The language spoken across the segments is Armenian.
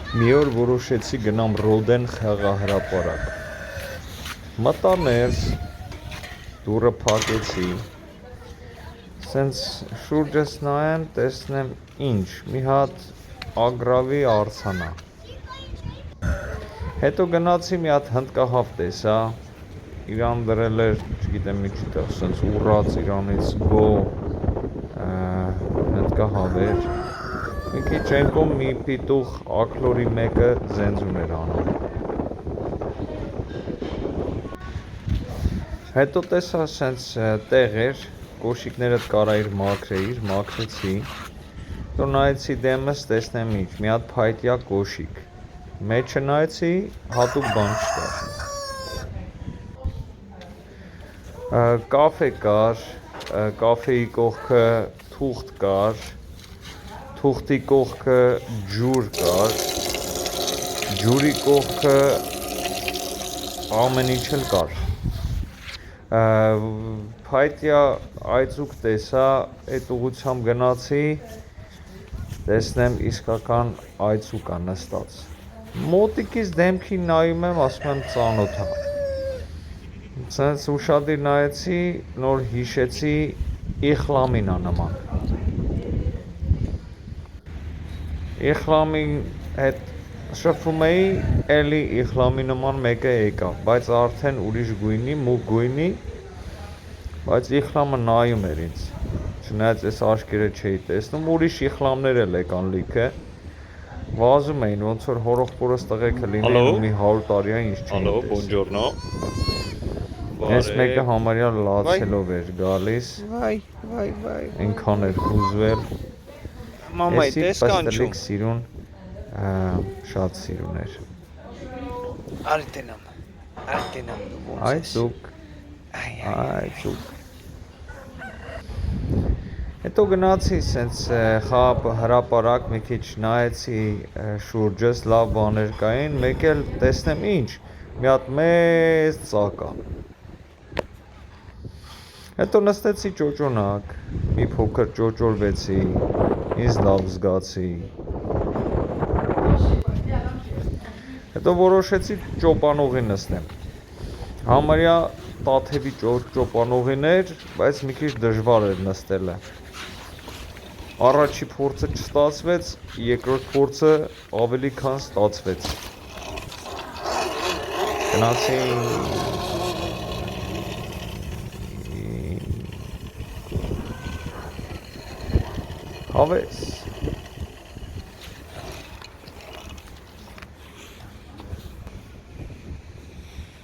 Մի օր որոշեցի գնամ Ռոդեն խաղահրապարակ։ Մտա ներս, դուռը փակեցի, սենց շուրջս նայեմ, տեսնեմ ինչ, մի հատ ագրավի արձանա։ Հետո գնացի մի հատ հնդկահավ տեսա, իրան դրել էր, չգիտեմ ինչի՞տեղ, սենց ուռած իրանից գո հնդկահավ էր։ Մի քիչ ենքում մի պիտուղ աքլորի մեկը զենձուն էր անում։ Հետո տեսա սենց տեղ էր, կոշիկներդ կարայիր մաքրեիր, մաքրեցի, հետո նայեցի դեմս տեսնեմ ինչ, մի հատ փայտյա կոշիկ, մեջը նայեցի, հատուկ բան չկար։ Կաֆե կար, կաֆեի կողքը թուղթ կար, թուղթի կողքը ջուր կար, ջուրի կողքը ամեն ինչ էլ կար։ Փայտյա այծուկ տեսա, այդ ուղղությամբ գնացի, տեսնեմ իսկական այծուկ ա նստած։ Մոտիկից դեմքին նայում եմ, ասում եմ ծանոթ ա։ Սենց ուշադիր նայեցի, նոր հիշեցի, Իխլամին ա նման։ Իխլամի հետ շփվում էի, էլի Իխլամի նման մեկը եկավ, բայց արդեն ուրիշ գույնի, մուգ գույնի, բայց Իխլամը նայում էր ինձ, չնայած ես աչքերը չէի տեսնում, ուրիշ Իխլամներ էլ եկան լիքը, վազում էին, ոնց որ հորողբորս տղեկը լինեին ու մի 100 տարի ա ինչ չէին տեսնում։ Բոնջորնո։ Ես մեկը համարյա լացելով էր գալիս, ինքան էր հուզվել, Մամայի տես կանչում։ Սիրուն, շատ սիրուն էր։ Արտենամ դու ոնց ես։ Այծուկ։ Հետո գնացի սենց հրապարակ մի քիչ նայեցի շուրջս, լավ բաներ կային, մեկ էլ տեսնեմ ինչ, մի հատ մեծ ծակ ա։ Հետո նստեցի ճոճոնակ, մի փոքր ճոճորվեցի, ինձ լավ զգացի։ Հետո որոշեցի ճոպանուղի նստեմ։ Համարյա տաթևի ճոպանուղին էր, բայց մի քիչ դժվար էր նստելը։ Առաջի փորձը չստացվեց, երկրորդ փորձը ավելի քան ստացվեց։ Գնացի հավես։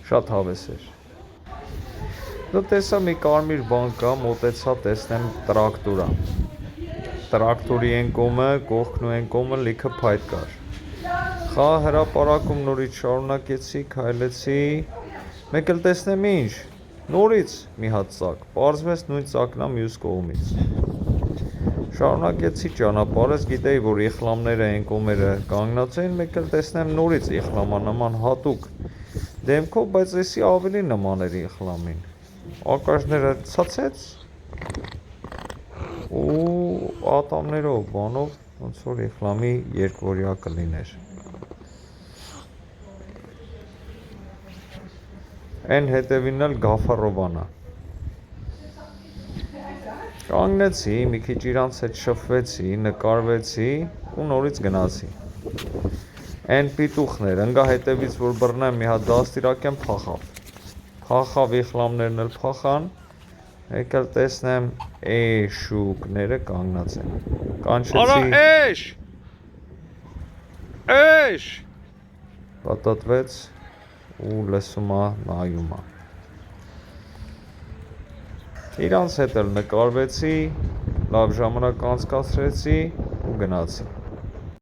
Շատ հավես էր։ Դու տեսա մի կարմիր բան կա, մոտեցա տեսնեմ տրակտոր ա։ Տրակտորի են կողմը, կողքն ու են կողմը լիքը փայտ կար։ Հրապարակում նորից շարունակեցի, քայլեցի, մեկ էլ տեսնեմ ինչ, նորից մի հատ ծակ, պարզվեց նույն ծակն ա մյուս կողմից։ Շարունակեցի ճանապարհս, գիտեի, որ Իխլամները են կողմերը կանգնած էին, մեկ էլ տեսնեմ նորից Իխլամա նման հատուկ դեմքով, բայց էսի ավելի նման էր Իխլամին։ Ակաժները ցցեց ու ատամներով, բանով, ոնց որ Իխլամի երկվորյա կլիներ։ Այն հետևին էլ Գաֆարովան ա։ Կանգնեցի, մի քիչ իրանց հետ շփվեցի, նկարվեցի ու նորից գնացի։ Այն պիտուխներ, ընկա հետևից որ բռնեմ մի հատ դաստիարակեմ փախավ Իխլամներն էլ փախան, մեկ էլ տեսնեմ շուկները կանգնած են։ Կանչեցի։ Էշ։ Պատտվեց ու լսում ա, նայում ա։ Իրանց հետ էլ նկարվեցի, լավ ժամանակ անցկացրեցի ու գնացի։